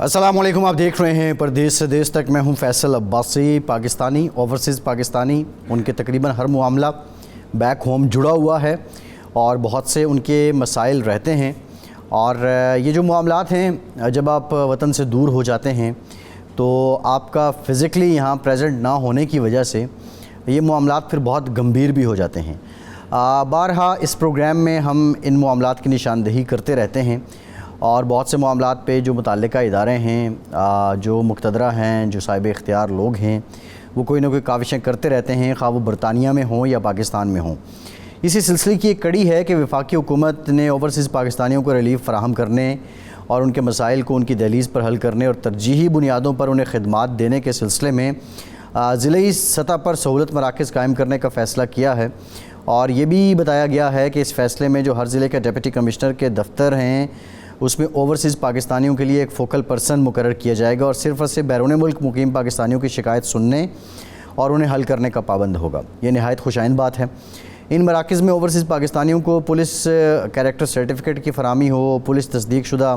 السلام علیکم، آپ دیکھ رہے ہیں پردیس سے دیس تک۔ میں ہوں فیصل عباسی۔ پاکستانی اوورسیز پاکستانی، ان کے تقریباً ہر معاملہ بیک ہوم جڑا ہوا ہے اور بہت سے ان کے مسائل رہتے ہیں، اور یہ جو معاملات ہیں جب آپ وطن سے دور ہو جاتے ہیں تو آپ کا فزیکلی یہاں پریزنٹ نہ ہونے کی وجہ سے یہ معاملات پھر بہت گمبھیر بھی ہو جاتے ہیں۔ بارہا اس پروگرام میں ہم ان معاملات کی نشاندہی کرتے رہتے ہیں، اور بہت سے معاملات پہ جو متعلقہ ادارے ہیں، جو مقتدرہ ہیں، جو صاحب اختیار لوگ ہیں، وہ کوئی نہ کوئی کاوشیں کرتے رہتے ہیں، خواہ وہ برطانیہ میں ہوں یا پاکستان میں ہوں۔ اسی سلسلے کی ایک کڑی ہے کہ وفاقی حکومت نے اوورسیز پاکستانیوں کو ریلیف فراہم کرنے اور ان کے مسائل کو ان کی دہلیز پر حل کرنے اور ترجیحی بنیادوں پر انہیں خدمات دینے کے سلسلے میں ضلعی سطح پر سہولت مراکز قائم کرنے کا فیصلہ کیا ہے، اور یہ بھی بتایا گیا ہے کہ اس فیصلے میں جو ہر ضلع کے ڈپٹی کمشنر کے دفتر ہیں اس میں اوورسیز پاکستانیوں کے لیے ایک فوکل پرسن مقرر کیا جائے گا، اور صرف اور صرف بیرون ملک مقیم پاکستانیوں کی شکایت سننے اور انہیں حل کرنے کا پابند ہوگا۔ یہ نہایت خوشائند بات ہے۔ ان مراکز میں اوورسیز پاکستانیوں کو پولیس کیریکٹر سرٹیفکیٹ کی فراہمی ہو، پولیس تصدیق شدہ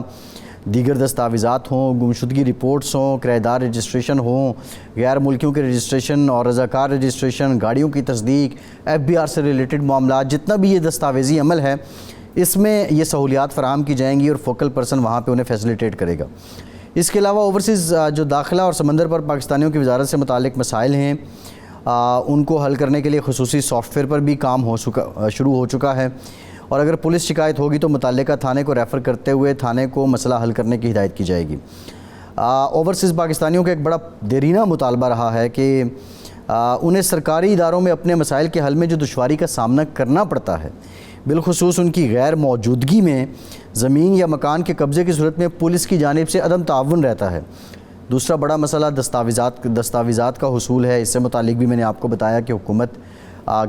دیگر دستاویزات ہوں، گمشدگی رپورٹس ہوں، کرایہ دار رجسٹریشن ہوں، غیر ملکیوں کے رجسٹریشن اور رضاکار رجسٹریشن، گاڑیوں کی تصدیق، FBR سے ریلیٹڈ معاملات، جتنا بھی یہ دستاویزی عمل ہے اس میں یہ سہولیات فراہم کی جائیں گی، اور فوکل پرسن وہاں پہ انہیں فیسیلیٹیٹ کرے گا۔ اس کے علاوہ اوورسیز جو داخلہ اور سمندر پر پاکستانیوں کی وزارت سے متعلق مسائل ہیں ان کو حل کرنے کے لیے خصوصی سافٹ ویئر پر بھی کام شروع ہو چکا ہے، اور اگر پولیس شکایت ہوگی تو متعلقہ تھانے کو ریفر کرتے ہوئے تھانے کو مسئلہ حل کرنے کی ہدایت کی جائے گی۔ اوورسیز پاکستانیوں کا ایک بڑا دیرینہ مطالبہ رہا ہے کہ انہیں سرکاری اداروں میں اپنے مسائل کے حل میں جو دشواری کا سامنا کرنا پڑتا ہے، بالخصوص ان کی غیر موجودگی میں زمین یا مکان کے قبضے کی صورت میں پولیس کی جانب سے عدم تعاون رہتا ہے۔ دوسرا بڑا مسئلہ دستاویزات کا حصول ہے۔ اس سے متعلق بھی میں نے آپ کو بتایا کہ حکومت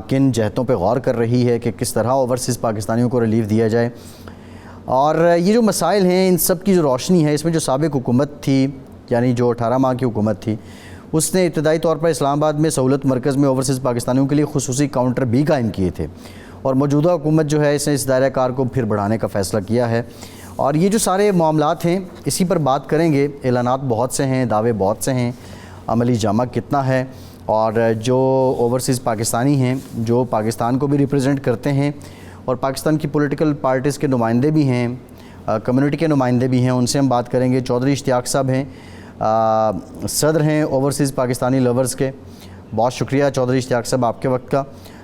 کن جہتوں پہ غور کر رہی ہے کہ کس طرح اوورسیز پاکستانیوں کو ریلیف دیا جائے، اور یہ جو مسائل ہیں ان سب کی جو روشنی ہے اس میں جو سابق حکومت تھی، یعنی جو 18 ماہ کی حکومت تھی، اس نے ابتدائی طور پر اسلام آباد میں سہولت مرکز میں اوورسیز پاکستانیوں کے لیے خصوصی کاؤنٹر بھی قائم کیے تھے، اور موجودہ حکومت جو ہے اس نے اس دائرہ کار کو پھر بڑھانے کا فیصلہ کیا ہے۔ اور یہ جو سارے معاملات ہیں اسی پر بات کریں گے۔ اعلانات بہت سے ہیں، دعوے بہت سے ہیں، عملی جامہ کتنا ہے، اور جو اوورسیز پاکستانی ہیں جو پاکستان کو بھی ریپریزنٹ کرتے ہیں اور پاکستان کی پولیٹیکل پارٹیز کے نمائندے بھی ہیں، کمیونٹی کے نمائندے بھی ہیں، ان سے ہم بات کریں گے۔ چودھری اشتیاق صاحب ہیں، صدر ہیں اوورسیز پاکستانی لورز کے۔ بہت شکریہ چودھری اشتیاق صاحب آپ کے وقت کا۔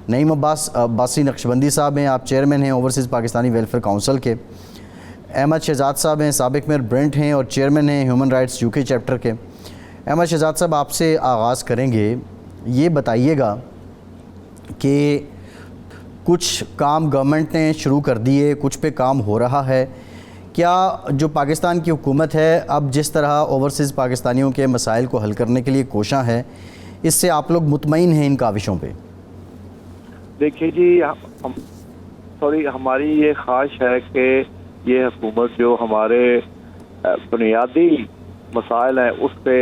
نعیم عباسی نقشبندی صاحب ہیں، آپ چیئرمین ہیں اوورسیز پاکستانی ویلفیئر کونسل کے۔ احمد شہزاد صاحب ہیں، سابق میئر برنٹ ہیں اور چیئرمین ہیں ہیومن رائٹس UK چیپٹر کے۔ احمد شہزاد صاحب آپ سے آغاز کریں گے، یہ بتائیے گا کہ کچھ کام گورنمنٹ نے شروع کر دیے، کچھ پہ کام ہو رہا ہے، کیا جو پاکستان کی حکومت ہے اب جس طرح اوورسیز پاکستانیوں کے مسائل کو حل کرنے کے لیے کوشاں ہے، اس سے آپ لوگ مطمئن ہیں ان کاوشوں پہ؟ دیکھیے جی، ہماری یہ خواہش ہے کہ یہ حکومت جو ہمارے بنیادی مسائل ہیں اس پہ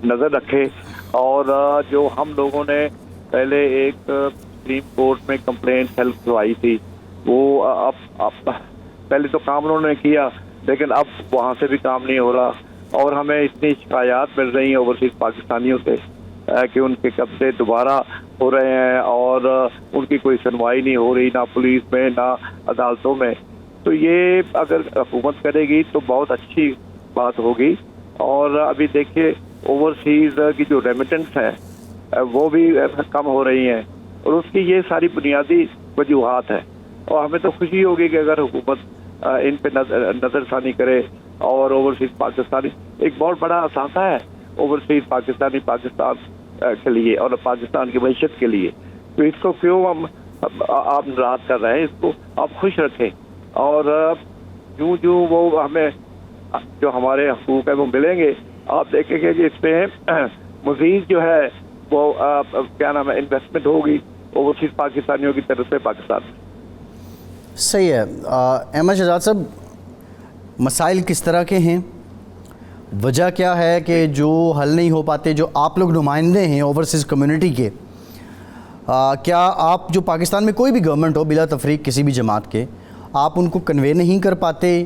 نظر رکھے، اور جو ہم لوگوں نے پہلے ایک سپریم کورٹ میں کمپلینٹ ہیلپ کروائی تھی، وہ اب پہلے تو کام انہوں نے کیا لیکن اب وہاں سے بھی کام نہیں ہو رہا، اور ہمیں اتنی شکایات مل رہی ہیں اوورسیز پاکستانیوں سے کہ ان کے قبضے دوبارہ ہو رہے ہیں اور ان کی کوئی سنوائی نہیں ہو رہی، نہ پولیس میں نہ عدالتوں میں۔ تو یہ اگر حکومت کرے گی تو بہت اچھی بات ہوگی۔ اور ابھی دیکھیے اوورسیز کی جو ریمیٹنس ہیں وہ بھی کم ہو رہی ہیں، اور اس کی یہ ساری بنیادی وجوہات ہیں، اور ہمیں تو خوشی ہوگی کہ اگر حکومت ان پہ نظر ثانی کرے، اور اوورسیز پاکستانی ایک بہت بڑا اثاثہ ہے اوورسیز پاکستانی پاکستان کے لیے اور پاکستان کی معیشت کے لیے، تو اس کو کیوں آپ ناراض کر رہے ہیں؟ اس کو آپ خوش رکھیں، اور جو وہ ہمیں جو ہمارے حقوق ہیں وہ ملیں گے، آپ دیکھیں گے کہ اس پہ مزید جو ہے وہ کیا نام ہے انویسٹمنٹ ہوگی اوورسیز پاکستانیوں کی طرف سے پاکستان میں۔ صحیح ہے۔ احمد شہزاد صاحب، مسائل کس طرح کے ہیں؟ وجہ کیا ہے کہ جو حل نہیں ہو پاتے؟ جو آپ لوگ نمائندے ہیں اوورسیز کمیونٹی کے، کیا آپ جو پاکستان میں کوئی بھی گورنمنٹ ہو بلا تفریق کسی بھی جماعت کے، آپ ان کو کنوے نہیں کر پاتے،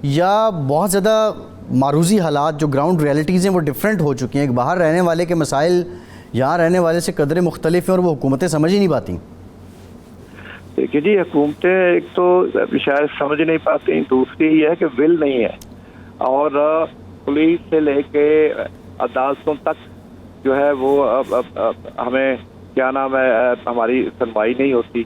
یا بہت زیادہ معروضی حالات جو گراؤنڈ ریئلٹیز ہیں وہ ڈیفرنٹ ہو چکی ہیں؟ ایک باہر رہنے والے کے مسائل یہاں رہنے والے سے قدرے مختلف ہیں اور وہ حکومتیں سمجھ ہی نہیں پاتی. دیکھیے جی، حکومتیں ایک تو شاید سمجھ نہیں پاتی، دوسری یہ ہے کہ ول نہیں ہے، اور پولیس سے لے کے عدالتوں تک جو ہے وہ ہمیں کیا نام ہے ہماری سنوائی نہیں ہوتی.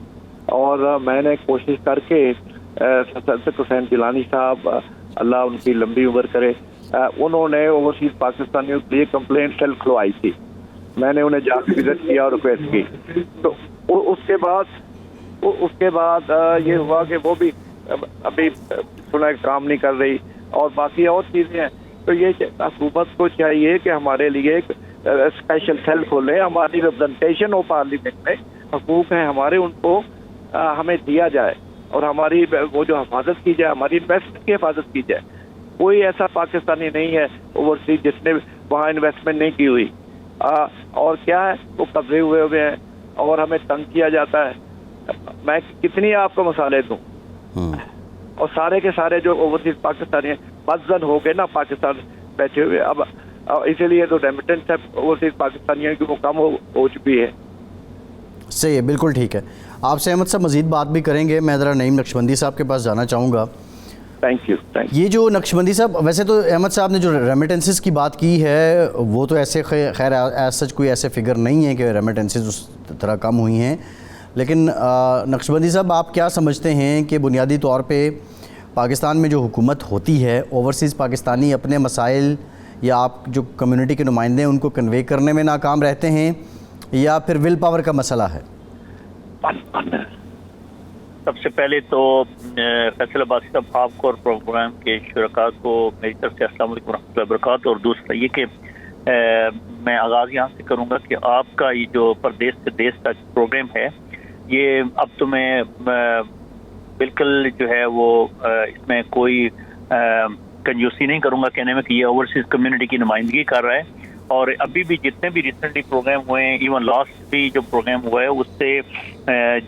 اور میں نے کوشش کر کے صدق حسین گیلانی صاحب اللہ ان کی لمبی عمر کرے، انہوں نے اوورسیز پاکستانیوں کے لیے کمپلینٹ سیل کھلوائی تھی. میں نے انہیں جا کے وزٹ کیا اور ریکویسٹ کی. تو اس کے بعد یہ ہوا کہ وہ بھی ابھی سنا کام نہیں کر رہی، اور باقی اور چیزیں ہیں. تو یہ حکومت کو چاہیے کہ ہمارے لیے ایک اسپیشل سیل کھولے. ہماری ریپرزنٹیشن ہو پارلیمنٹ میں، حقوق ہیں ہمارے، ان کو ہمیں دیا جائے، اور ہماری وہ جو حفاظت کی جائے، ہماری انویسٹمنٹ کی حفاظت کی جائے. کوئی ایسا پاکستانی نہیں ہے اوورسیز جس نے وہاں انویسٹمنٹ نہیں کی ہوئی. اور کیا ہے، وہ قبضے ہوئے ہیں اور ہمیں تنگ کیا جاتا ہے. میں کتنی آپ کو مثالیں دوں، اور سارے کے سارے جو اوورسیز پاکستانی ہیں بدزن ہو گئے نا پاکستان بیٹھے ہوئے. اب اسی لیے تو ریمیٹنس ہے اوورسیز پاکستانیوں کی وہ کم ہو چکی ہے. صحیح ہے، بالکل ٹھیک ہے. آپ سے احمد صاحب مزید بات بھی کریں گے. میں ذرا نعیم نقشبندی صاحب کے پاس جانا چاہوں گا. Thank you. یہ جو نقشبندی صاحب، ویسے تو احمد صاحب نے جو ریمیٹنسز کی بات کی ہے وہ تو ایسے خیر ایز سچ کوئی ایسے فگر نہیں ہے کہ ریمیٹنسز اس طرح کم ہوئی ہیں، لیکن نقشبندی صاحب آپ کیا سمجھتے ہیں کہ بنیادی طور پہ پاکستان میں جو حکومت ہوتی ہے، اوورسیز پاکستانی اپنے مسائل یا آپ جو کمیونٹی کے نمائندے ہیں ان کو کنوے کرنے میں ناکام رہتے ہیں، یا پھر ول پاور کا مسئلہ ہے؟ سب سے پہلے تو فیصل عباسی صاحب آپ کو اور پروگرام کے شرکاء کو میری طرف سے السلام علیکم ورحمۃ اللہ وبرکاتہ. اور دوسرا یہ کہ میں آغاز یہاں سے کروں گا کہ آپ کا یہ جو پردیس سے دیس تک پروگرام ہے، یہ اب تو میں بالکل جو ہے وہ اس میں کوئی کنجوسی نہیں کروں گا کہنے میں کہ یہ اوورسیز کمیونٹی کی نمائندگی کر رہا ہے. اور ابھی بھی جتنے بھی ریسنٹلی پروگرام ہوئے ہیں، ایون لاسٹ بھی جو پروگرام ہوا ہے اس سے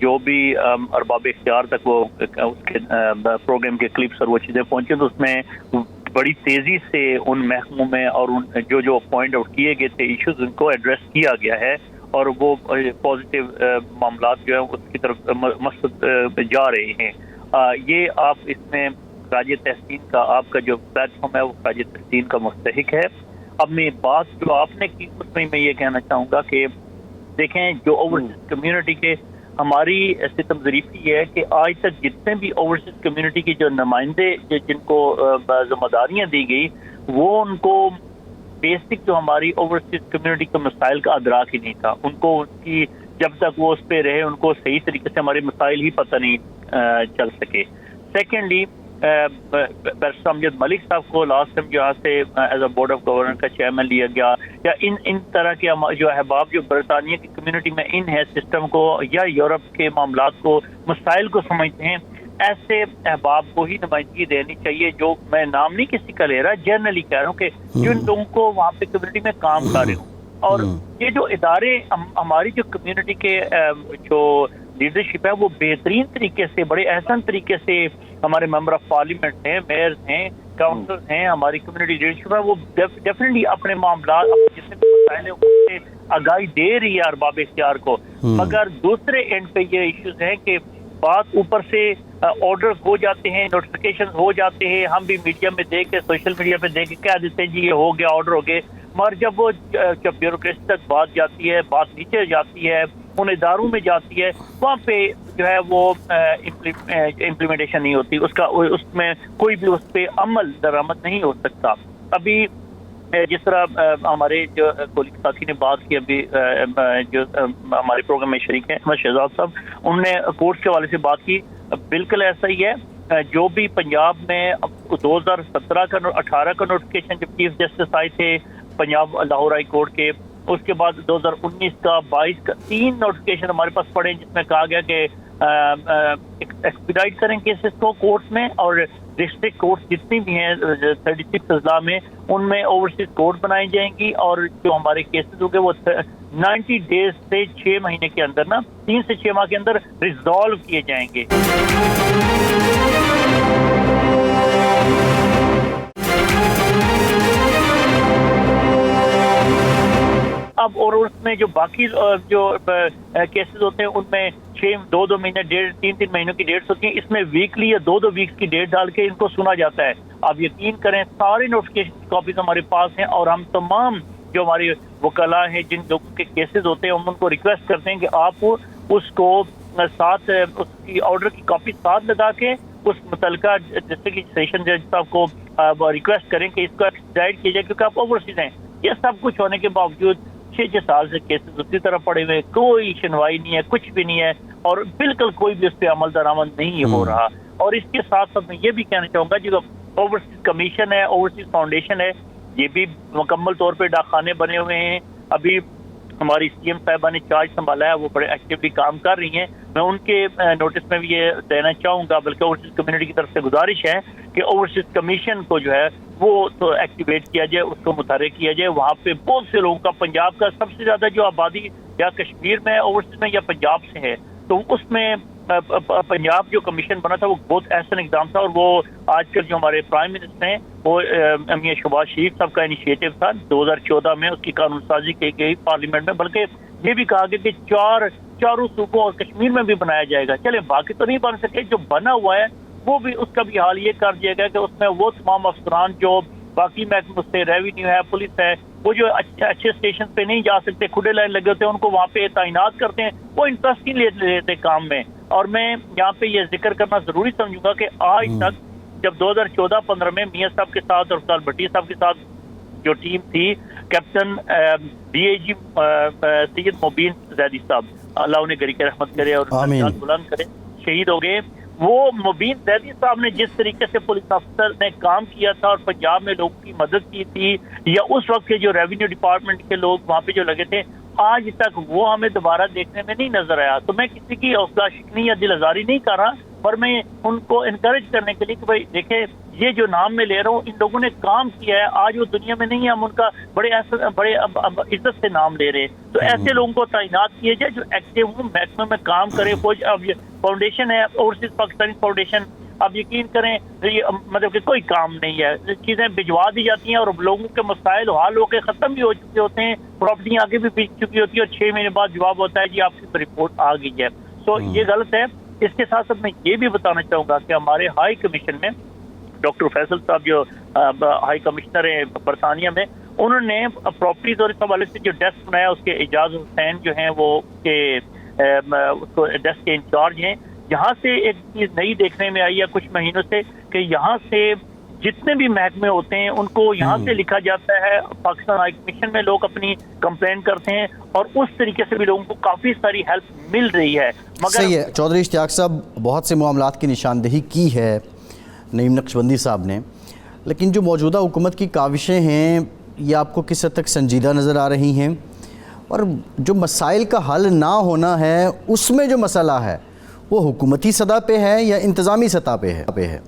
جو بھی ارباب اختیار تک وہ اس کے پروگرام کے کلپس اور وہ چیزیں پہنچے، تو اس میں بڑی تیزی سے ان محکموں میں اور ان جو پوائنٹ آؤٹ کیے گئے تھے ایشوز، ان کو ایڈریس کیا گیا ہے، اور وہ پازیٹیو معاملات جو ہیں اس کی طرف مقصد جا رہے ہیں. یہ آپ اس میں خراج تحسین کا آپ کا جو پلیٹ فارم ہے وہ خراج تحسین کا مستحق ہے. اب میں بات جو آپ نے کی اس میں یہ کہنا چاہوں گا کہ دیکھیں جو اوورسیز کمیونٹی کے ہماری ستم ظریفی یہ ہے کہ آج تک جتنے بھی اوورسیز کمیونٹی کے جو نمائندے جن کو ذمہ داریاں دی گئی، وہ ان کو بیسک جو ہماری اوورسیز کمیونٹی کے مسائل کا ادراک ہی نہیں تھا. ان کو ان کی جب تک وہ اس پہ رہے ان کو صحیح طریقے سے ہمارے مسائل ہی پتہ نہیں چل سکے. سیکنڈلی بیرسٹر امجد ملک صاحب کو لاسٹ ٹائم یہاں سے as a board of governor کا چیئرمین لیا گیا، یا ان طرح کے جو احباب جو برطانیہ کی کمیونٹی میں ان ہے سسٹم کو یا یورپ کے معاملات کو مسائل کو سمجھتے ہیں، ایسے احباب کو ہی نمائندگی دینی چاہیے. جو میں نام نہیں کسی کا لے رہا، جنرلی کہہ رہا ہوں کہ جن لوگوں کو وہاں پہ کمیونٹی میں کام کر رہے ہوں. اور یہ جو ادارے ہماری جو کمیونٹی کے جو لیڈرشپ ہے وہ بہترین طریقے سے، بڑے احسن طریقے سے ہمارے ممبر آف پارلیمنٹ ہیں، میئرز ہیں، کاؤنسلرز ہیں، ہماری کمیونٹی لیڈرشپ ہے، وہ ڈیفینیٹلی اپنے معاملات جتنے بھی مسائل ہیں ان سے آگاہی دے رہی ہے ارباب اختیار کو. مگر دوسرے اینڈ پہ یہ ایشوز ہیں کہ بات اوپر سے آرڈرز ہو جاتے ہیں، نوٹیفیکیشن ہو جاتے ہیں، ہم بھی میڈیا میں دیکھ کے سوشل میڈیا پہ دیکھ کے کہہ دیتے ہیں جی یہ ہو گیا، آرڈر ہو گئے. مگر جب وہ بیوروکریسی تک بات جاتی ہے، بات نیچے جاتی ہے، ان اداروں میں جاتی ہے، وہاں پہ جو ہے وہ امپلیمنٹیشن نہیں ہوتی، اس میں کوئی بھی اس پہ عمل درآمد نہیں ہو سکتا. ابھی جس طرح ہمارے جو کولیگ ساتھی نے بات کی، ابھی جو ہمارے پروگرام میں شریک ہیں احمد شہزاد صاحب، انہوں نے کورٹس کے حوالے سے بات کی. بالکل ایسا ہی ہے. جو بھی پنجاب میں 2017 کا 18 کا نوٹیفکیشن جب چیف جسٹس آئے تھے پنجاب لاہور ہائی کورٹ کے، اس کے بعد 2019 کا 22 کا 3 نوٹیفکیشن ہمارے پاس پڑے جس میں کہا گیا کہ ایکسپیڈائٹ کریں کیسز کو کورٹ میں، اور ڈسٹرکٹ کورٹ جتنی بھی ہیں 36 اضلاع میں ان میں اوورسیز کورٹ بنائی جائیں گی، اور جو ہمارے کیسز ہوں گے وہ 90 ڈیز سے 6 مہینے کے اندر 3 سے 6 ماہ کے اندر ریزالو کیے جائیں گے. اب اور اس میں جو باقی جو کیسز ہوتے ہیں ان میں 2 مہینے 3 مہینوں کی ڈیٹس ہوتی ہیں، اس میں ویکلی یا 2 ویکس کی ڈیٹ ڈال کے ان کو سنا جاتا ہے. آپ یقین کریں سارے نوٹیفکیشن کاپیز ہمارے پاس ہیں، اور ہم تمام جو ہمارے وکلاء ہیں جن لوگوں کے کیسز ہوتے ہیں ہم ان کو ریکویسٹ کرتے ہیں کہ آپ اس کو ساتھ اس کی آرڈر کی کاپی ساتھ لگا کے اس متعلقہ ڈسٹرکٹ سیشن جج صاحب کو ریکویسٹ کریں کہ اس کو ایکسٹرڈائٹ کیا جائے، کیونکہ آپ اوورسیز ہیں. یہ سب کچھ ہونے کے باوجود 6 سال سے کیسز اسی طرح پڑے ہوئے، کوئی سنوائی نہیں ہے، کچھ بھی نہیں ہے، اور بالکل کوئی بھی اس پہ عمل درآمد نہیں ہو رہا. اور اس کے ساتھ ساتھ میں یہ بھی کہنا چاہوں گا جو اوورسیز کمیشن ہے، اوورسیز فاؤنڈیشن ہے، یہ بھی مکمل طور پہ ڈاکخانے بنے ہوئے ہیں. ابھی ہماری سی ایم صاحبہ نے چارج سنبھالا ہے، وہ بڑے ایکٹیولی کام کر رہی ہیں. میں ان کے نوٹس میں بھی یہ دینا چاہوں گا، بلکہ اوورسیز کمیونٹی کی طرف سے گزارش ہے کہ اوورسیز کمیشن کو جو ہے وہ تو ایکٹیویٹ کیا جائے، اس کو متحرک کیا جائے. وہاں پہ بہت سے لوگوں کا، پنجاب کا سب سے زیادہ جو آبادی یا کشمیر میں اوورسیز میں یا پنجاب سے ہے، تو اس میں پنجاب جو کمیشن بنا تھا وہ بہت احسن اقدام تھا. اور وہ آج کل جو ہمارے پرائم منسٹر ہیں وہ میاں شہباز شریف صاحب کا انیشیٹو تھا، 2014 میں اس کی قانون سازی کی گئی پارلیمنٹ میں، بلکہ یہ بھی کہا گیا کہ چاروں صوبوں اور کشمیر میں بھی بنایا جائے گا. چلے باقی تو نہیں بن سکے، جو بنا ہوا ہے وہ بھی اس کا بھی حال یہ کر دیا گیا کہ اس میں وہ تمام افسران جو باقی محکموں سے، ریونیو ہے، پولیس ہے، وہ جو اچھے اسٹیشن پہ نہیں جا سکتے، کھلے لائن لگے ہوتے ہیں، ان کو وہاں پہ تعینات کرتے ہیں، وہ انٹرسٹ نہیں لیتے کام میں. اور میں یہاں پہ یہ ذکر کرنا ضروری سمجھوں گا کہ آج تک جب 2014-15 میں میاں صاحب کے ساتھ اور افضال بھٹی صاحب کے ساتھ جو ٹیم تھی، کیپٹن DIG سید مبین زیدی صاحب، اللہ انہیں گری کے رحمت کرے اور بلند کرے، شہید ہو گئے. وہ مبین زیدی صاحب نے جس طریقے سے پولیس افسر نے کام کیا تھا اور پنجاب میں لوگوں کی مدد کی تھی، یا اس وقت کے جو ریونیو ڈپارٹمنٹ کے لوگ وہاں پہ جو لگے تھے، آج تک وہ ہمیں دوبارہ دیکھنے میں نہیں نظر آیا. تو میں کسی کی حوصلہ شکنی یا دل آزاری نہیں کر رہا، پر میں ان کو انکریج کرنے کے لیے کہ بھائی دیکھیں یہ جو نام میں لے رہا ہوں ان لوگوں نے کام کیا ہے، آج وہ دنیا میں نہیں ہے، ہم ان کا بڑے عزت سے نام لے رہے ہیں. تو ایسے لوگوں کو تعینات کیے جائے جو ایکٹیو ہوں، محکمے میں کام کرے. اب یہ فاؤنڈیشن ہے اوورسیز پاکستانی فاؤنڈیشن، اب یقین کریں یہ مطلب کہ کوئی کام نہیں ہے، چیزیں بھجوا دی جاتی ہیں اور لوگوں کے مسائل حل ہو کے ختم بھی ہو چکے ہوتے ہیں، پراپرٹیاں آگے بھی بیچ چکی ہوتی ہے، اور 6 مہینے بعد جواب ہوتا ہے جی آپ کی رپورٹ آ گئی ہے. تو یہ غلط ہے. اس کے ساتھ ساتھ میں یہ بھی بتانا چاہوں گا کہ ہمارے ہائی کمیشن میں ڈاکٹر فیصل صاحب جو ہائی کمشنر ہیں برطانیہ میں، انہوں نے پراپرٹیز اور اس حوالے سے جو ڈیسک بنایا، اس کے اعجاز حسین جو ہیں وہ اس کو ڈیسک کے انچارج ہیں. یہاں سے ایک چیز نئی دیکھنے میں آئی ہے کچھ مہینوں سے کہ یہاں سے جتنے بھی محکمے ہوتے ہیں ان کو یہاں سے لکھا جاتا ہے. پاکستان ہائی کمیشن میں لوگ اپنی کمپلین کرتے ہیں اور اس طریقے سے بھی لوگوں کو کافی ساری ہیلپ مل رہی ہے. مگر صحیح ہے چودھری اشتیاق صاحب، بہت سے معاملات کی نشاندہی کی ہے نعیم نقشبندی صاحب نے، لیکن جو موجودہ حکومت کی کاوشیں ہیں یہ آپ کو کس حد تک سنجیدہ نظر آ رہی ہیں؟ اور جو مسائل کا حل نہ ہونا ہے اس میں جو مسئلہ ہے وہ حکومتی سطح پہ ہے یا انتظامی سطح پہ ہے؟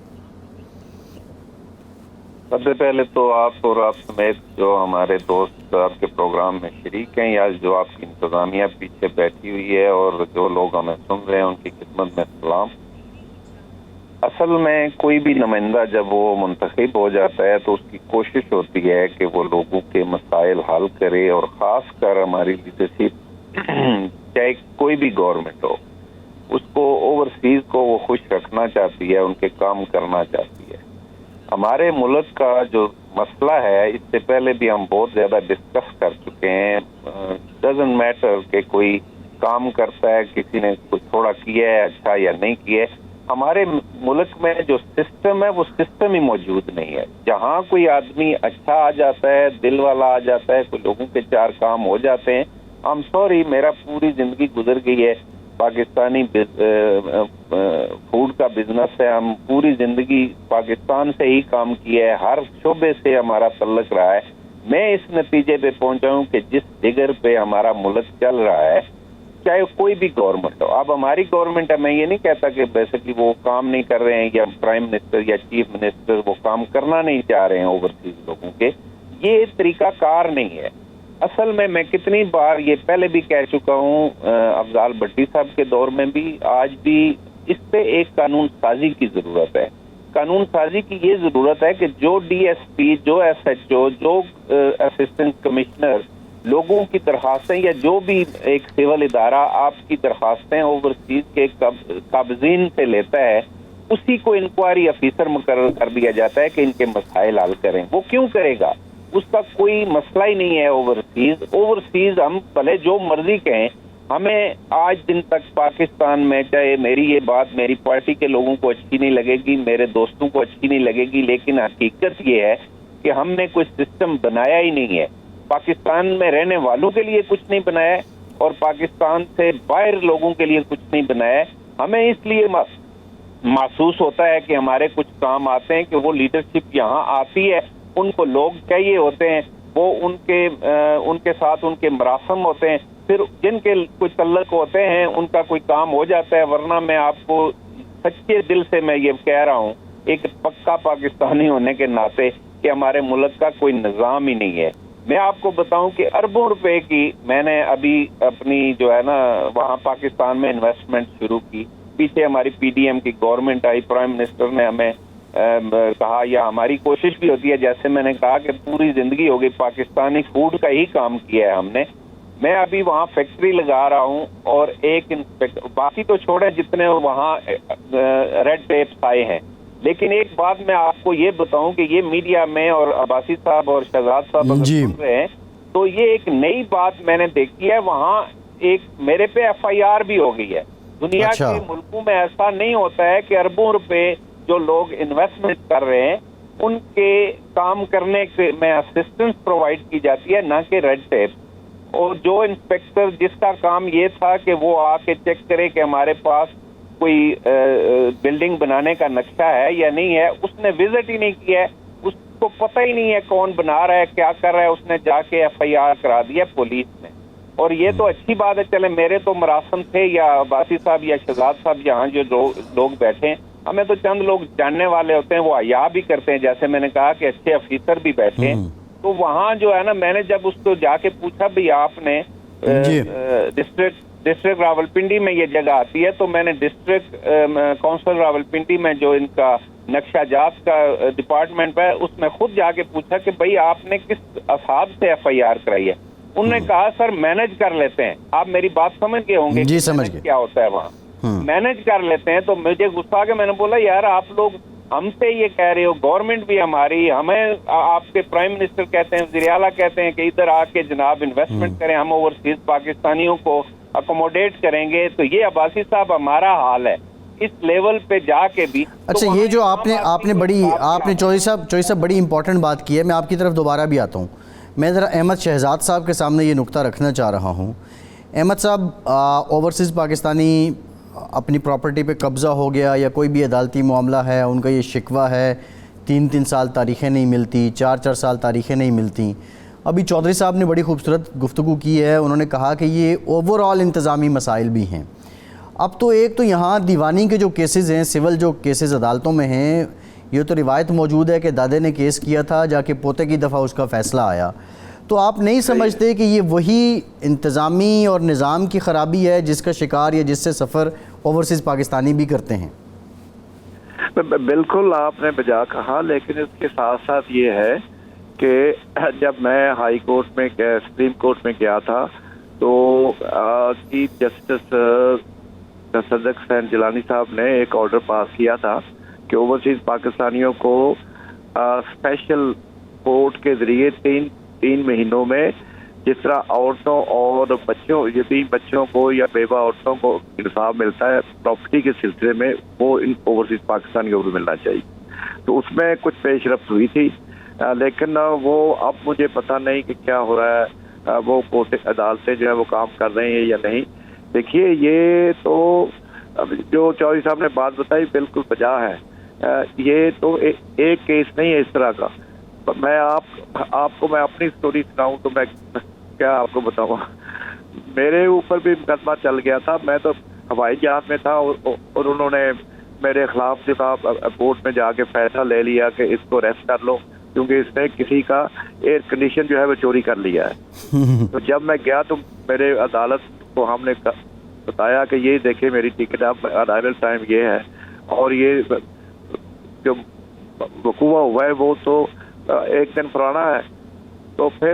سب سے پہلے تو آپ اور آپ سمیت جو ہمارے دوست آپ کے پروگرام میں شریک ہیں، یا جو آپ کی انتظامیہ پیچھے بیٹھی ہوئی ہے اور جو لوگ ہمیں سن رہے ہیں، ان کی خدمت میں سلام. اصل میں کوئی بھی نمائندہ جب وہ منتخب ہو جاتا ہے تو اس کی کوشش ہوتی ہے کہ وہ لوگوں کے مسائل حل کرے، اور خاص کر ہماری لیڈرشپ چاہے کوئی بھی گورنمنٹ ہو، اس کو اوورسیز کو وہ خوش رکھنا چاہتی ہے، ان کے کام کرنا چاہتی ہے. ہمارے ملک کا جو مسئلہ ہے اس سے پہلے بھی ہم بہت زیادہ ڈسکس کر چکے ہیں. ڈزنٹ میٹر کہ کوئی کام کرتا ہے، کسی نے کچھ تھوڑا کیا ہے اچھا یا نہیں کیا ہے، ہمارے ملک میں جو سسٹم ہے وہ سسٹم ہی موجود نہیں ہے. جہاں کوئی آدمی اچھا آ جاتا ہے، دل والا آ جاتا ہے، کوئی لوگوں کے 4 کام ہو جاتے ہیں. I'm sorry، میرا پوری زندگی گزر گئی ہے پاکستانی فوڈ کا بزنس ہے، ہم پوری زندگی پاکستان سے ہی کام کیا ہے، ہر شعبے سے ہمارا تعلق رہا ہے. میں اس نتیجے پہ پہنچا ہوں کہ جس ڈگر پہ ہمارا ملک چل رہا ہے، چاہے کوئی بھی گورنمنٹ ہو، اب ہماری گورنمنٹ ہے، میں یہ نہیں کہتا کہ بیسکلی وہ کام نہیں کر رہے ہیں یا پرائم منسٹر یا چیف منسٹر وہ کام کرنا نہیں چاہ رہے ہیں اوورسیز لوگوں کے، یہ طریقہ کار نہیں ہے. اصل میں کتنی بار یہ پہلے بھی کہہ چکا ہوں، افضال بھٹی صاحب کے دور میں بھی، آج بھی اس پہ ایک قانون سازی کی ضرورت ہے. قانون سازی کی یہ ضرورت ہے کہ جو DSP، جو SHO، جو اسسٹنٹ کمشنر لوگوں کی درخواستیں یا جو بھی ایک سول ادارہ آپ کی درخواستیں اوورسیز کے قابضین سے لیتا ہے, اسی کو انکوائری افیسر مقرر کر دیا جاتا ہے کہ ان کے مسائل حل کریں. وہ کیوں کرے گا؟ اس کا کوئی مسئلہ ہی نہیں ہے. اوورسیز ہم بھلے جو مرضی کہیں, ہمیں آج دن تک پاکستان میں, چاہے میری یہ بات میری پارٹی کے لوگوں کو اچھی نہیں لگے گی, میرے دوستوں کو اچھی نہیں لگے گی, لیکن حقیقت یہ ہے کہ ہم نے کوئی سسٹم بنایا ہی نہیں ہے. پاکستان میں رہنے والوں کے لیے کچھ نہیں بنایا ہے اور پاکستان سے باہر لوگوں کے لیے کچھ نہیں بنایا ہے. ہمیں اس لیے محسوس ہوتا ہے کہ ہمارے کچھ کام آتے ہیں کہ وہ لیڈرشپ یہاں آتی ہے, ان کو لوگ چاہیے ہوتے ہیں, وہ ان کے ساتھ ان کے مراسم ہوتے ہیں, پھر جن کے کوئی تعلق ہوتے ہیں ان کا کوئی کام ہو جاتا ہے. ورنہ میں آپ کو سچے دل سے میں یہ کہہ رہا ہوں ایک پکا پاکستانی ہونے کے ناطے کہ ہمارے ملک کا کوئی نظام ہی نہیں ہے. میں آپ کو بتاؤں کہ اربوں روپے کی میں نے ابھی اپنی جو ہے نا وہاں پاکستان میں انویسٹمنٹ شروع کی. پیچھے ہماری پی ڈی ایم کی گورنمنٹ آئی, پرائم منسٹر نے ہمیں کہا, یا ہماری کوشش بھی ہوتی ہے, جیسے میں نے کہا کہ پوری زندگی ہو گئی پاکستانی فوڈ کا ہی کام کیا ہے ہم نے. میں ابھی وہاں فیکٹری لگا رہا ہوں اور ایک انسپیکٹر, باقی تو چھوڑے جتنے وہاں ریڈ ٹیپس آئے ہیں. لیکن ایک بات میں آپ کو یہ بتاؤں کہ یہ میڈیا میں اور عباسی صاحب اور شہزاد صاحب اگر سن رہے ہیں تو یہ ایک نئی بات میں نے دیکھی ہے. وہاں ایک میرے پہ ایف آئی آر بھی ہو گئی ہے. دنیا کے ملکوں میں ایسا نہیں ہوتا ہے کہ اربوں روپے جو لوگ انویسٹمنٹ کر رہے ہیں ان کے کام کرنے میں اسسٹنس پرووائڈ کی جاتی ہے, نہ کہ ریڈ ٹیپ. اور جو انسپیکٹر جس کا کام یہ تھا کہ وہ آ کے چیک کرے کہ ہمارے پاس کوئی بلڈنگ بنانے کا نقشہ ہے یا نہیں ہے, اس نے وزٹ ہی نہیں کیا ہے, اس کو پتہ ہی نہیں ہے کون بنا رہا ہے کیا کر رہا ہے, اس نے جا کے ایف آئی آر کرا دیا پولیس میں. اور یہ تو اچھی بات ہے, چلے میرے تو مراسم تھے یا عباسی صاحب یا شہزاد صاحب یہاں جو لوگ بیٹھے ہیں, ہمیں تو چند لوگ جاننے والے ہوتے ہیں, وہ حیا بھی کرتے ہیں, جیسے میں نے کہا کہ اچھے افیسر بھی بیٹھے ہیں. تو وہاں جو ہے نا میں نے جب اس کو جا کے پوچھا بھی آپ نے ڈسٹرکٹ راولپنڈی میں یہ جگہ آتی ہے, تو میں نے ڈسٹرکٹ کونسل راولپنڈی میں جو ان کا نقشہ جات کا ڈپارٹمنٹ ہے اس میں خود جا کے پوچھا کہ بھئی آپ نے کس اسباب سے ایف آئی آر کرائی ہے. انہوں نے کہا سر مینج کر لیتے ہیں. آپ میری بات سمجھ گئے ہوں گے جی, سمجھ گئے کیا ہوتا ہے وہاں, مینج کر لیتے ہیں. تو مجھے غصہ آ کے میں نے بولا یار آپ لوگ ہم سے یہ کہہ رہے ہو, گورنمنٹ بھی ہماری, ہمیں آپ کے پرائم منسٹر کہتے ہیں, وزیر اعلیٰ کہتے ہیں کہ ادھر آ کے جناب انویسٹمنٹ کریں, ہم اوورسیز پاکستانیوں کو اکوموڈیٹ کریں گے. تو یہ عباسی صاحب ہمارا حال ہے اس لیول پہ جا کے بھی. اچھا, یہ جو آپ نے چوہدری صاحب بڑی امپورٹنٹ بات کی ہے, میں آپ کی طرف دوبارہ بھی آتا ہوں. میں ذرا احمد شہزاد صاحب کے سامنے یہ نقطہ رکھنا چاہ رہا ہوں. احمد صاحب, اوورسیز پاکستانی اپنی پراپرٹی پہ قبضہ ہو گیا یا کوئی بھی عدالتی معاملہ ہے, ان کا یہ شکوہ ہے, 3 سال تاریخیں نہیں ملتی, 4 سال تاریخیں نہیں ملتی. ابھی چودھری صاحب نے بڑی خوبصورت گفتگو کی ہے, انہوں نے کہا کہ یہ اوور آل انتظامی مسائل بھی ہیں. اب تو ایک تو یہاں دیوانی کے جو کیسز ہیں, سول جو کیسز عدالتوں میں ہیں, یہ تو روایت موجود ہے کہ دادے نے کیس کیا تھا, جا کے پوتے کی دفعہ اس کا فیصلہ آیا. تو آپ نہیں سمجھتے کہ یہ وہی انتظامی اور نظام کی خرابی ہے جس کا شکار یا جس سے سفر اوورسیز پاکستانی بھی کرتے ہیں؟ بالکل آپ نے بجا کہا, لیکن اس کے ساتھ ساتھ یہ ہے کہ جب میں ہائی کورٹ میں سپریم کورٹ میں گیا تھا تو چیف جسٹس صدق حسین جیلانی صاحب نے ایک آرڈر پاس کیا تھا کہ اوورسیز پاکستانیوں کو اسپیشل کورٹ کے ذریعے 3 مہینوں میں جس طرح عورتوں اور بچوں, یتیم بچوں کو یا بیوہ عورتوں کو انصاف ملتا ہے پراپرٹی کے سلسلے میں, وہ ان اوورسیز پاکستانیوں کو ملنا چاہیے. تو اس میں کچھ پیش رفت ہوئی تھی, لیکن وہ اب مجھے پتہ نہیں کہ کیا ہو رہا ہے, وہ کورٹ عدالتیں جو ہے وہ کام کر رہے ہیں یا نہیں. دیکھیے یہ تو جو چودھری صاحب نے بات بتائی بالکل بجا ہے. یہ تو ایک کیس نہیں ہے اس طرح کا. میں آپ کو میں اپنی سٹوری سناؤں تو میں کیا آپ کو بتاؤں. میرے اوپر بھی مقدمہ چل گیا تھا, میں تو ہوائی جہاز میں تھا اور انہوں نے میرے خلاف جو تھا کورٹ میں جا کے فیصلہ لے لیا کہ اس کو ریسٹ کر لو کیونکہ اس نے کسی کا ایئر کنڈیشن جو ہے وہ چوری کر لیا ہے. تو جب میں گیا تو میرے عدالت کو ہم نے بتایا کہ یہ دیکھیں میری ٹکٹ اب ارائیول ٹائم یہ ہے اور یہ جو وقوع ہوا ہے وہ تو 1 دن پرانا ہے. تو پھر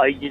IG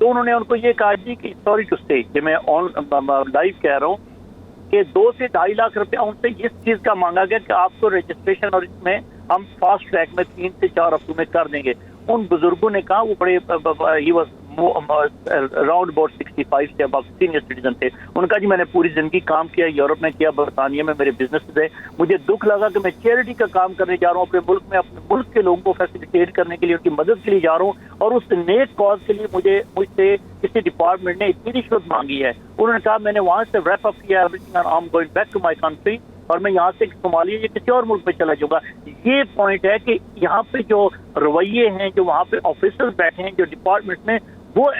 تو انہوں نے ان کو یہ کہا جی کہ سوری ٹو سے کہ میں لائیو کہہ رہا ہوں کہ 2 سے 2.5 لاکھ روپیہ ان سے اس چیز کا مانگا گیا کہ آپ کو رجسٹریشن اور اس میں ہم فاسٹ ٹریک میں 3 سے 4 ہفتوں میں کر دیں گے. ان بزرگوں نے کہا, وہ بڑے ہی واز راؤنڈ اباؤٹ 65 سے ابو سینئر سٹیزن تھے. ان کا جی میں نے پوری زندگی کام کیا, یورپ میں کیا, برطانیہ میں میرے بزنس ہے, مجھے دکھ لگا کہ میں چیریٹی کا کام کرنے جا رہا ہوں اپنے ملک میں, اپنے ملک کے لوگوں کو فیسیلیٹیٹ کرنے کے لیے, ان کی مدد کے لیے جا رہا ہوں, اور اس نیک کاز کے لیے مجھ سے کسی ڈپارٹمنٹ نے اتنی رشوت مانگی ہے. انہوں نے کہا میں نے وہاں سے ریپ اپ کیا, I am going back to my country, اور میں یہاں سے صومالیہ یا کسی اور ملک میں چلا جاؤں گا. یہ پوائنٹ ہے کہ یہاں پہ جو رویے ہیں, جو وہاں پہ آفیسر بیٹھے ہیں جو ڈپارٹمنٹ میں, وہ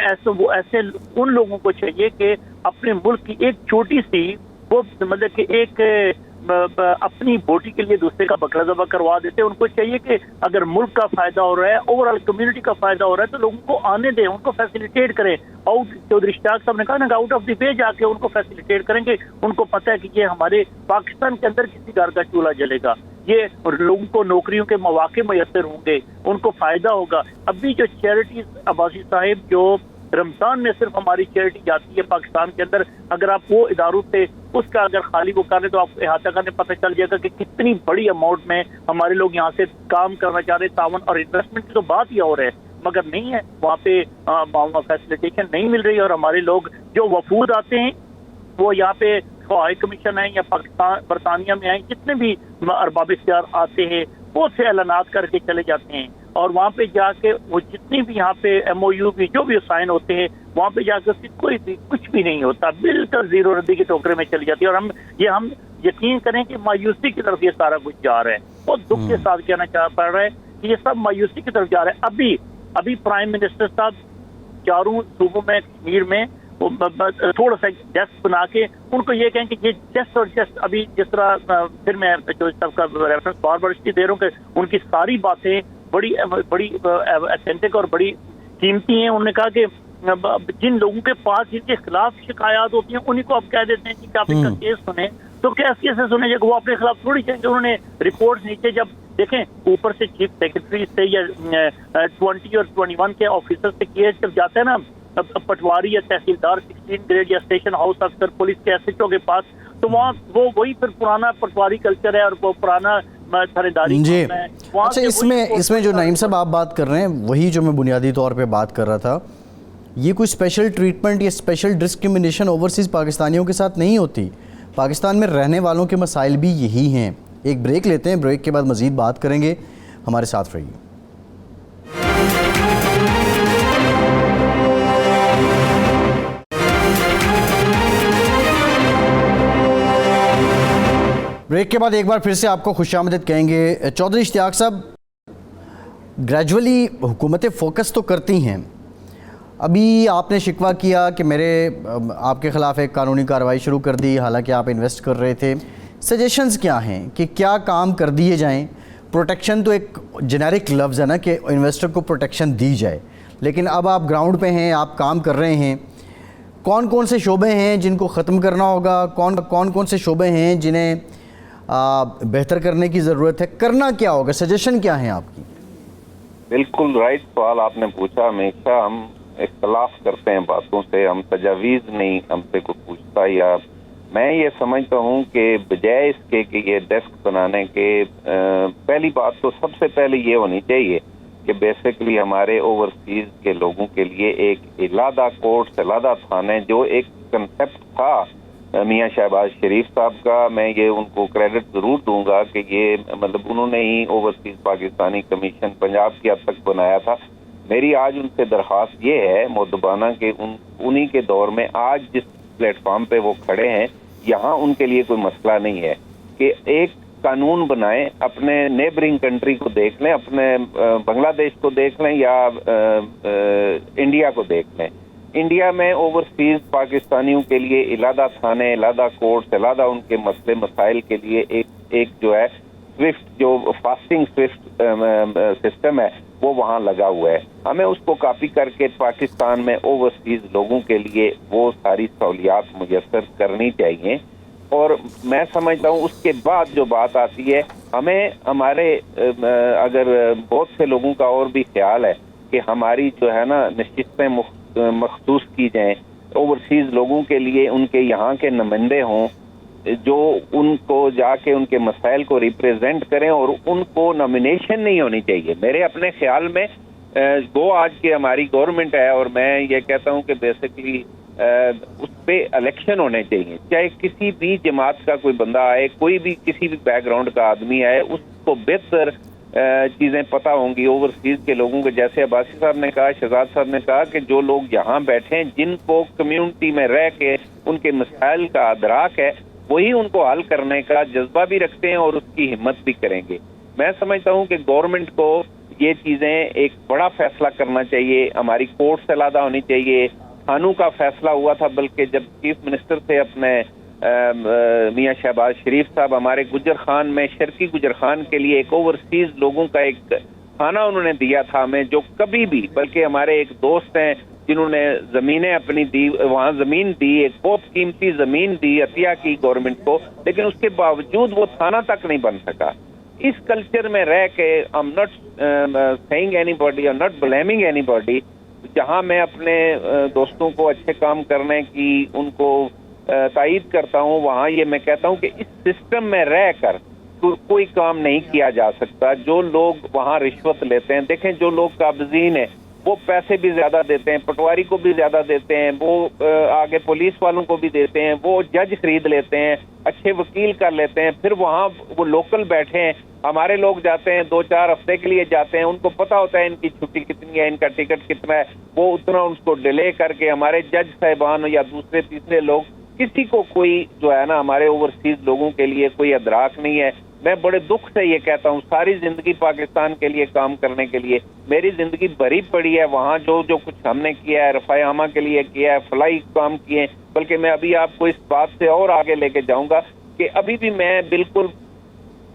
ایسے ان لوگوں کو چاہیے کہ اپنے ملک کی ایک چھوٹی سی وہ مطلب کہ ایک اپنی بوٹی کے لیے دوسرے کا بکرا ذبح کروا دیتے. ان کو چاہیے کہ اگر ملک کا فائدہ ہو رہا ہے, اوور آل کمیونٹی کا فائدہ ہو رہا ہے, تو لوگوں کو آنے دیں, ان کو فیسیلیٹیٹ کریں. چودھری اشتیاق صاحب نے کہا نا کہ آؤٹ آف دی وے جا کے ان کو فیسیلیٹیٹ کریں گے. ان کو پتہ ہے کہ یہ ہمارے پاکستان کے اندر کسی گھر کا چولہا جلے گا, یہ لوگوں کو نوکریوں کے مواقع میسر ہوں گے, ان کو فائدہ ہوگا. ابھی جو چیریٹیز عباسی صاحب جو رمضان میں صرف ہماری چیریٹی جاتی ہے پاکستان کے اندر, اگر آپ وہ اداروں سے اس کا اگر خالی وہ کریں تو آپ کو احاطہ کرنے پتہ چل جائے گا کہ کتنی بڑی اماؤنٹ میں ہمارے لوگ یہاں سے کام کرنا چاہ رہے ہیں. تعاون اور انویسٹمنٹ کی تو بات ہی اور ہے, مگر نہیں ہے وہاں پہ فیسیلیٹیشن نہیں مل رہی. اور ہمارے لوگ جو وفود آتے ہیں وہ یہاں پہ ہائی کمیشن ہیں یا پاکستان برطانیہ میں ہیں, جتنے بھی ارباب اختیار آتے ہیں بہت سے اعلانات کر کے چلے جاتے ہیں, اور وہاں پہ جا کے وہ جتنی بھی یہاں پہ MOU بھی جو بھی سائن ہوتے ہیں وہاں پہ جا کے کوئی بھی کچھ بھی نہیں ہوتا, بالکل زیرو ردی کے ٹوکرے میں چلی جاتی ہے. اور ہم یقین کریں کہ مایوسی کی طرف یہ سارا کچھ جا رہا ہے. بہت دکھ کے ساتھ کہنا پڑ رہا ہے کہ یہ سب مایوسی کی طرف جا رہا ہے. ابھی پرائم منسٹر صاحب 4 صوبوں میں کشمیر میں تھوڑا سا ڈیسک بنا کے ان کو یہ کہیں کہ یہ جسٹ اور جسٹ ابھی جس طرح پھر میں جو سب کا ریفرنس بار بار اس کی دے رہا ہوں کہ ان کی ساری باتیں بڑی اتھینٹک اور بڑی قیمتی ہیں. انہوں نے کہا کہ جن لوگوں کے پاس جن کے خلاف شکایات ہوتی ہیں انہیں کو آپ کہہ دیتے ہیں کہ آپ ان کا کیس سنیں, تو کیس کیسے سنیں جب وہ اپنے خلاف تھوڑی چاہیے. انہوں نے رپورٹ نیچے جب دیکھیں اوپر سے چیف سیکرٹری سے یا 20 اور 21 کے آفیسر سے کیس جب جاتا ہے نا پٹواری یا تحصیلدار 16 گریڈ یا اسٹیشن ہاؤس افسر پولیس کے SHO کے پاس, تو وہاں وہی پھر پرانا پٹواری کلچر ہے اور وہ پرانا خریداری. جی اچھا, اس میں جو نعیم صاحب آپ بات کر رہے ہیں وہی جو میں بنیادی طور پہ بات کر رہا تھا, یہ کوئی اسپیشل ٹریٹمنٹ یا اسپیشل ڈسکریمنیشن اوورسیز پاکستانیوں کے ساتھ نہیں ہوتی. پاکستان میں رہنے والوں کے مسائل بھی یہی ہیں. ایک بریک لیتے ہیں, بریک کے بعد مزید بات کریں گے, ہمارے ساتھ رہیے. بریک کے بعد ایک بار پھر سے آپ کو خوش آمدید کہیں گے. چودھری اشتیاق صاحب, گریجولی حکومتیں فوکس تو کرتی ہیں. ابھی آپ نے شکوہ کیا کہ آپ کے خلاف ایک قانونی کارروائی شروع کر دی, حالانکہ آپ انویسٹ کر رہے تھے. سجیشنز کیا ہیں کہ کیا کام کر دیے جائیں؟ پروٹیکشن تو ایک جنیرک لفظ ہے نا کہ انویسٹر کو پروٹیکشن دی جائے, لیکن اب آپ گراؤنڈ پہ ہیں, آپ کام کر رہے ہیں. کون سے شعبے ہیں جن کو ختم کرنا ہوگا, کون سے شعبے ہیں جنہیں بہتر کرنے کی ضرورت ہے, کرنا کیا ہوگا, سجیشن کیا ہیں آپ کی؟ بالکل رائٹ سوال آپ نے پوچھا. ہمیشہ ہم اختلاف کرتے ہیں باتوں سے, ہم تجاویز نہیں ہم سے کوئی پوچھتا. یا میں یہ سمجھتا ہوں کہ بجائے اس کے کہ یہ ڈیسک بنانے کے, پہلی بات تو سب سے پہلے یہ ہونی چاہیے کہ بیسیکلی ہمارے اوورسیز کے لوگوں کے لیے ایک علادہ کورٹس, علادہ تھانے, جو ایک کنسیپٹ تھا میاں شہباز شریف صاحب کا, میں یہ ان کو کریڈٹ ضرور دوں گا کہ یہ مطلب انہوں نے ہی اوورسیز پاکستانی کمیشن پنجاب کی حد تک بنایا تھا. میری آج ان سے درخواست یہ ہے مؤدبانہ کہ انہی کے دور میں آج جس پلیٹ فارم پہ وہ کھڑے ہیں, یہاں ان کے لیے کوئی مسئلہ نہیں ہے کہ ایک قانون بنائیں, اپنے نیبرنگ کنٹری کو دیکھ لیں, اپنے بنگلہ دیش کو دیکھ لیں یا انڈیا کو دیکھ لیں. انڈیا میں اوورسیز پاکستانیوں کے لیے علادہ تھانے, علادہ کورٹس, علادہ ان کے مسئلے مسائل کے لیے ایک جو ہے سوئفٹ, جو فاسٹنگ سوئفٹ سسٹم ہے وہ وہاں لگا ہوا ہے. ہمیں اس کو کاپی کر کے پاکستان میں اوورسیز لوگوں کے لیے وہ ساری سہولیات میسر کرنی چاہیے. اور میں سمجھتا ہوں اس کے بعد جو بات آتی ہے, ہمیں ہمارے اگر بہت سے لوگوں کا اور بھی خیال ہے کہ ہماری جو ہے نا نشستیں مخصوص کی جائیں، اوورسیز لوگوں کے لیے ان کے یہاں کے نمائندے ہوں جو ان کو جا کے ان کے مسائل کو ریپریزنٹ کریں، اور ان کو نامینیشن نہیں ہونی چاہیے. میرے اپنے خیال میں وہ آج کی ہماری گورنمنٹ ہے، اور میں یہ کہتا ہوں کہ بیسکلی اس پہ الیکشن ہونے چاہیے، چاہے کسی بھی جماعت کا کوئی بندہ آئے، کوئی بھی کسی بھی بیک گراؤنڈ کا آدمی آئے، اس کو بہتر چیزیں پتہ ہوں گی اوورسیز کے لوگوں کے. جیسے عباسی صاحب نے کہا، شہزاد صاحب نے کہا کہ جو لوگ یہاں بیٹھے ہیں، جن کو کمیونٹی میں رہ کے ان کے مسائل کا ادراک ہے، وہی ان کو حل کرنے کا جذبہ بھی رکھتے ہیں اور اس کی ہمت بھی کریں گے. میں سمجھتا ہوں کہ گورنمنٹ کو یہ چیزیں ایک بڑا فیصلہ کرنا چاہیے. ہماری کورٹ سے علادہ ہونی چاہیے. خانوں کا فیصلہ ہوا تھا، بلکہ جب چیف منسٹر تھے اپنے میاں شہباز شریف صاحب، ہمارے گجر خان میں شرقی گجر خان کے لیے ایک اوورسیز لوگوں کا ایک کھانہ انہوں نے دیا تھا ہمیں، جو کبھی بھی، بلکہ ہمارے ایک دوست ہیں جنہوں نے زمینیں اپنی دی، وہاں زمین دی، ایک بہت قیمتی زمین دی، عطیہ کی گورنمنٹ کو، لیکن اس کے باوجود وہ تھانہ تک نہیں بن سکا. اس کلچر میں رہ کے I'm not saying anybody, I'm not blaming anybody. جہاں میں اپنے دوستوں کو اچھے کام کرنے کی ان کو تائید کرتا ہوں، وہاں یہ میں کہتا ہوں کہ اس سسٹم میں رہ کر کوئی کام نہیں کیا جا سکتا. جو لوگ وہاں رشوت لیتے ہیں، دیکھیں جو لوگ قابضین ہیں وہ پیسے بھی زیادہ دیتے ہیں، پٹواری کو بھی زیادہ دیتے ہیں، وہ آگے پولیس والوں کو بھی دیتے ہیں، وہ جج خرید لیتے ہیں، اچھے وکیل کر لیتے ہیں، پھر وہاں وہ لوکل بیٹھے ہیں. ہمارے لوگ جاتے ہیں 2-4 ہفتے کے لیے جاتے ہیں، ان کو پتہ ہوتا ہے ان کی چھٹی کتنی ہے، ان کا ٹکٹ کتنا ہے، وہ اتنا اس کو ڈیلے کر کے. ہمارے جج صاحبان یا دوسرے تیسرے لوگ، کسی کو کوئی جو ہے نا ہمارے اوورسیز لوگوں کے لیے کوئی ادراک نہیں ہے. میں بڑے دکھ سے یہ کہتا ہوں، ساری زندگی پاکستان کے لیے کام کرنے کے لیے میری زندگی بھری پڑی ہے. وہاں جو کچھ ہم نے کیا ہے، رفاع عامہ کے لیے کیا ہے، فلاحی کام کیے ہیں، بلکہ میں ابھی آپ کو اس بات سے اور آگے لے کے جاؤں گا کہ ابھی بھی میں بالکل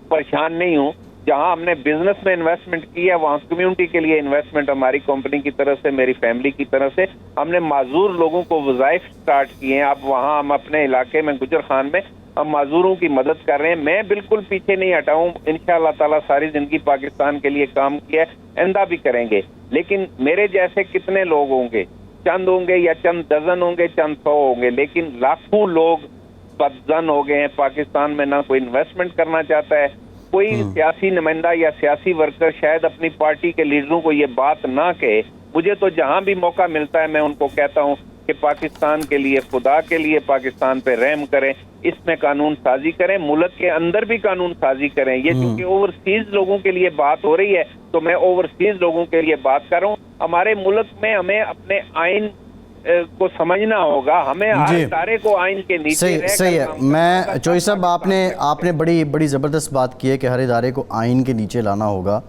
پریشان نہیں ہوں. جہاں ہم نے بزنس میں انویسٹمنٹ کی ہے، وہاں کمیونٹی کے لیے انویسٹمنٹ ہماری کمپنی کی طرف سے، میری فیملی کی طرف سے، ہم نے معذور لوگوں کو وظائف سٹارٹ کیے ہیں. اب وہاں ہم اپنے علاقے میں گجر خان میں ہم معذوروں کی مدد کر رہے ہیں. میں بالکل پیچھے نہیں ہٹا ہوں. انشاءاللہ تعالیٰ ساری زندگی پاکستان کے لیے کام کیا ہے، آئندہ بھی کریں گے. لیکن میرے جیسے کتنے لوگ ہوں گے؟ چند ہوں گے یا چند ڈزن ہوں گے، چند 100 ہوں گے، لیکن لاکھوں لوگ بدزن ہو گئے ہیں. پاکستان میں نہ کوئی انویسٹمنٹ کرنا چاہتا ہے. کوئی سیاسی نمائندہ یا سیاسی ورکر شاید اپنی پارٹی کے لیڈروں کو یہ بات نہ کہے. مجھے تو جہاں بھی موقع ملتا ہے میں ان کو کہتا ہوں کہ پاکستان کے لیے، خدا کے لیے پاکستان پہ رحم کریں، اس میں قانون سازی کریں، ملک کے اندر بھی قانون سازی کریں. یہ چونکہ اوورسیز لوگوں کے لیے بات ہو رہی ہے تو میں اوورسیز لوگوں کے لیے بات کر رہا ہوں. ہمارے ملک میں ہمیں اپنے آئین کو سمجھنا ہوگا، ہمیں ہر ادارے کو آئین کے نیچے صحیح ہے. میں چوئی صاحب آپ نے بڑی زبردست بات کی ہے کہ ہر ادارے کو آئین کے نیچے لانا ہوگا.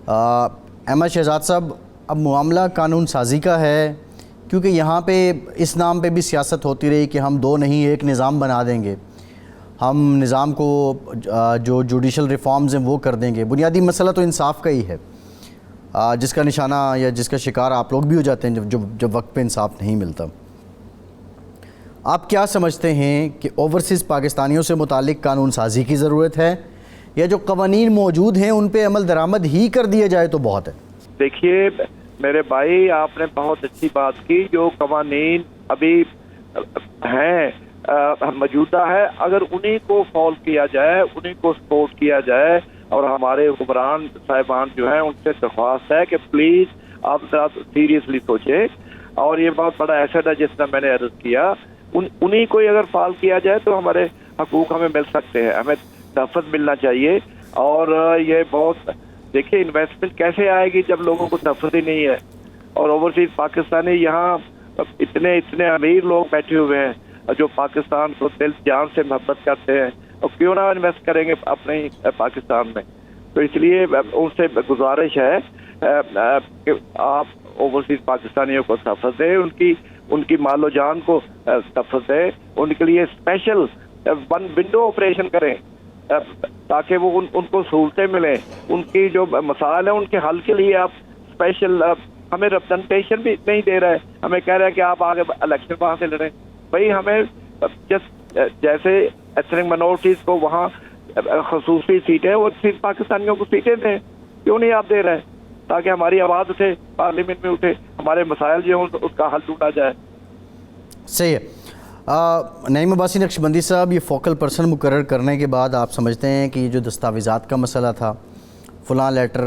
احمد شہزاد صاحب، اب معاملہ قانون سازی کا ہے، کیونکہ یہاں پہ اس نام پہ بھی سیاست ہوتی رہی کہ ہم 2 نہیں 1 نظام بنا دیں گے، ہم نظام کو جو جوڈیشل ریفارمز ہیں وہ کر دیں گے. بنیادی مسئلہ تو انصاف کا ہی ہے، جس کا نشانہ یا جس کا شکار آپ لوگ بھی ہو جاتے ہیں جب وقت پہ انصاف نہیں ملتا. آپ کیا سمجھتے ہیں کہ اوورسیز پاکستانیوں سے متعلق قانون سازی کی ضرورت ہے، یا جو قوانین موجود ہیں ان پہ عمل درآمد ہی کر دیا جائے تو بہت ہے؟ دیکھیے میرے بھائی، آپ نے بہت اچھی بات کی. جو قوانین ابھی ہیں موجودہ ہے، اگر انہی کو فالو کیا جائے، انہی کو سپورٹ کیا جائے، اور ہمارے حکمران صاحبان جو ہیں ان سے درخواست ہے کہ پلیز آپ سیریسلی سوچیں. اور یہ بہت بڑا ایسٹ ہے جس طرح میں نے عرض کیا، انہی کو اگر فالو کیا جائے تو ہمارے حقوق ہمیں مل سکتے ہیں، ہمیں تحفظ ملنا چاہیے. اور یہ بہت دیکھیے انویسٹمنٹ کیسے آئے گی جب لوگوں کو تحفظ ہی نہیں ہے. اور اوورسیز پاکستانی یہاں اتنے امیر لوگ بیٹھے ہوئے ہیں جو پاکستان کو دل جان سے محبت کرتے ہیں، اور کیوں نہ انویسٹ کریں گے اپنے پاکستان میں. تو اس لیے ان سے گزارش ہے کہ آپ اوورسیز پاکستانیوں کو تحفظ دیں، ان کی مال و جان کو تحفظ دیں، ان کے لیے اسپیشل ونڈو آپریشن کریں تاکہ وہ ان کو سہولتیں ملیں. ان کی جو مسائل ہیں ان کے حل کے لیے آپ اسپیشل، ہمیں ریپرزنٹیشن بھی نہیں دے رہے، ہمیں کہہ رہے ہیں کہ آپ آگے الیکشن وہاں سے لڑیں. بھائی ہمیں جیسے ایتھنک منورٹیز کو وہاں خصوصی سیٹیں، وہ پاکستانیوں کو سیٹیں دیں، کیوں نہیں آپ دے رہے؟ تاکہ ہماری آواز اٹھے، پارلیمنٹ میں اٹھے. ہمارے مسائل جو ہیں اس کا حل ڈھونڈا جائے. صحیح ہے. نعیم عباسی نقشبندی صاحب، یہ فوکل پرسن مقرر کرنے کے بعد آپ سمجھتے ہیں کہ یہ جو دستاویزات کا مسئلہ تھا، فلاں لیٹر،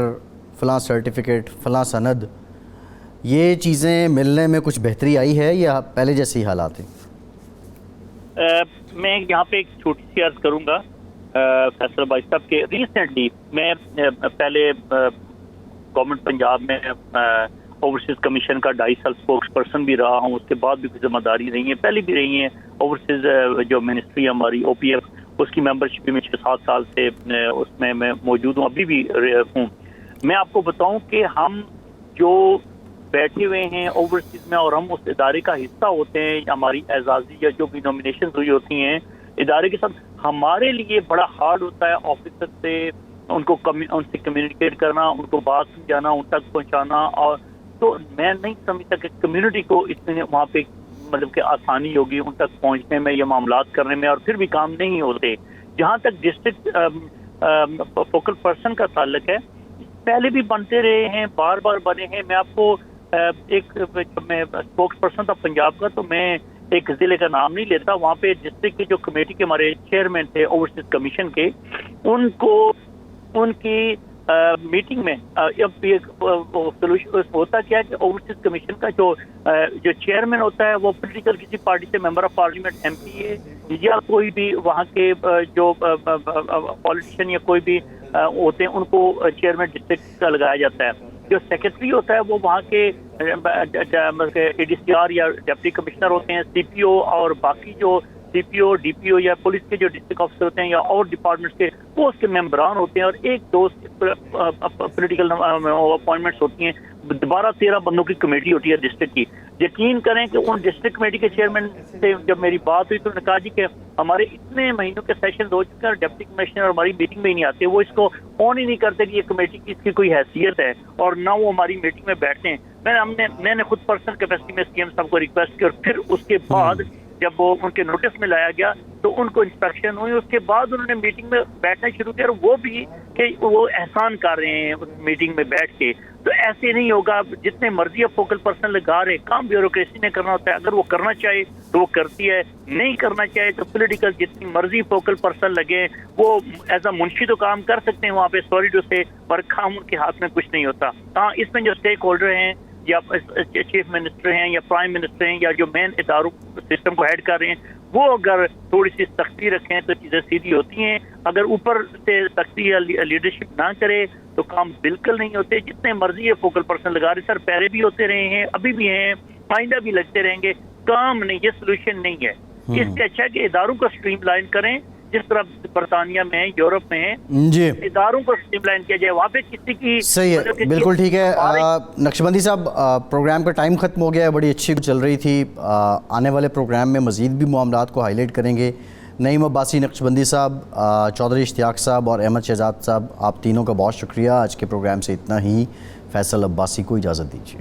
فلاں سرٹیفکیٹ، فلاں سند، یہ چیزیں ملنے میں کچھ بہتری آئی ہے یا پہلے جیسے ہی حالات ہیں؟ میں یہاں پہ ایک چھوٹی سی عرض کروں گا فیصل بھائی صاحب کہ ریسنٹلی میں پہلے گورنمنٹ پنجاب میں اوورسیز کمیشن کا 2.5 سال اسپوکس پرسن بھی رہا ہوں. اس کے بعد بھی کچھ ذمہ داری رہی ہیں، پہلے بھی رہی ہیں. اوورسیز جو منسٹری ہماری OPF، اس کی ممبرشپ میں 6-7 سال سے اس میں موجود ہوں، ابھی بھی ہوں. میں آپ کو بتاؤں کہ ہم جو بیٹھے ہوئے ہیں اوورسیز میں اور ہم اس ادارے کا حصہ ہوتے ہیں، ہماری اعزازی یا جو بھی نامینیشنز ہوئی ہوتی ہیں ادارے کے ساتھ، ہمارے لیے بڑا ہارڈ ہوتا ہے آفیسر سے ان سے کمیونیکیٹ کرنا، ان کو بات سمجھانا، ان تک پہنچانا. اور تو میں نہیں سمجھتا کہ کمیونٹی کو اس میں وہاں پہ مطلب کہ آسانی ہوگی ان تک پہنچنے میں یا معاملات کرنے میں، اور پھر بھی کام نہیں ہوتے. جہاں تک ڈسٹرکٹ فوکل پرسن کا تعلق ہے، پہلے بھی بنتے رہے ہیں، بار بار بنے ہیں. میں آپ کو ایک میں اسپوکس پرسن تھا پنجاب کا، تو میں ایک ضلع کا نام نہیں لیتا، وہاں پہ ڈسٹرکٹ کے جو کمیٹی کے ہمارے چیئرمین تھے اوورسیز کمیشن کے، ان کو ان کی میٹنگ میں ہوتا کیا ہے کہ اوورسیز کمیشن کا جو چیئرمین ہوتا ہے وہ پولیٹیکل کسی پارٹی سے ممبر آف پارلیمنٹ MP ہے یا کوئی بھی وہاں کے جو پالیٹیشین یا کوئی بھی ہوتے ہیں، ان کو چیئرمین ڈسٹرکٹ کا لگایا جاتا ہے. جو سیکرٹری ہوتا ہے وہ وہاں کے ADCR یا ڈپٹی کمشنر ہوتے ہیں، CPO اور باقی جو CPO DPO یا پولیس کے جو ڈسٹرکٹ آفیسر ہوتے ہیں یا اور ڈپارٹمنٹس کے، وہ اس کے ممبران ہوتے ہیں. اور ایک دو پولیٹیکل اپوائنٹمنٹس ہوتی ہیں. 12-13 بندوں کی کمیٹی ہوتی ہے ڈسٹرکٹ کی. یقین کریں کہ ان ڈسٹرکٹ کمیٹی کے چیئرمین سے جب میری بات ہوئی تو انہوں نے کہا جی کہ ہمارے اتنے مہینوں کے سیشن ہو چکے ہیں، ڈپٹی کمشنر ہماری میٹنگ میں ہی نہیں آتے، وہ اس کو آن ہی نہیں کرتے کہ یہ کمیٹی کی اس کی کوئی حیثیت ہے، اور نہ وہ ہماری میٹنگ میں بیٹھتے ہیں. میں نے خود پرسنل کیپیسٹی میں CM صاحب کو ریکویسٹ کی، اور پھر اس کے بعد جب وہ ان کے نوٹس میں لایا گیا تو ان کو انسپیکشن ہوئی. اس کے بعد انہوں نے میٹنگ میں بیٹھنا شروع کیا، اور وہ بھی کہ وہ احسان کر رہے ہیں اس میٹنگ میں بیٹھ کے. تو ایسے نہیں ہوگا، جتنے مرضی اب فوکل پرسن لگا رہے، کام بیوروکریسی نے کرنا ہوتا ہے. اگر وہ کرنا چاہے تو وہ کرتی ہے، نہیں کرنا چاہے تو پولیٹیکل جتنی مرضی فوکل پرسن لگے، وہ ایز اے منشی تو کام کر سکتے ہیں وہاں پہ سوری سے، پر کام ان کے ہاتھ میں کچھ نہیں ہوتا. ہاں، اس میں جو اسٹیک ہولڈر ہیں یا چیف منسٹر ہیں یا پرائم منسٹر ہیں یا جو مین اداروں سسٹم کو ہیڈ کر رہے ہیں، وہ اگر تھوڑی سی سختی رکھیں تو چیزیں سیدھی ہوتی ہیں. اگر اوپر سے سختی یا لیڈرشپ نہ کرے تو کام بالکل نہیں ہوتے. جتنے مرضی یہ فوکل پرسن لگا رہے، سر پہلے بھی ہوتے رہے ہیں، ابھی بھی ہیں، آئندہ بھی لگتے رہیں گے. کام نہیں، یہ سولوشن نہیں ہے. اس سے اچھا کہ اداروں کو اسٹریم لائن کریں، جس طرح برطانیہ میں، یورپ میں جی اداروں کو اسٹریم لائن کیا جائے. وہاں پہ کسی کی صحیح ہے، بالکل ٹھیک ہے. نقشبندی صاحب، پروگرام کا ٹائم ختم ہو گیا ہے، بڑی اچھی چل رہی تھی. آنے والے پروگرام میں مزید بھی معاملات کو ہائی لائٹ کریں گے. نعیم عباسی نقشبندی صاحب، چودھری اشتیاق صاحب اور احمد شہزاد صاحب، آپ تینوں کا بہت شکریہ. آج کے پروگرام سے اتنا ہی. فیصل عباسی کو اجازت دیجیے.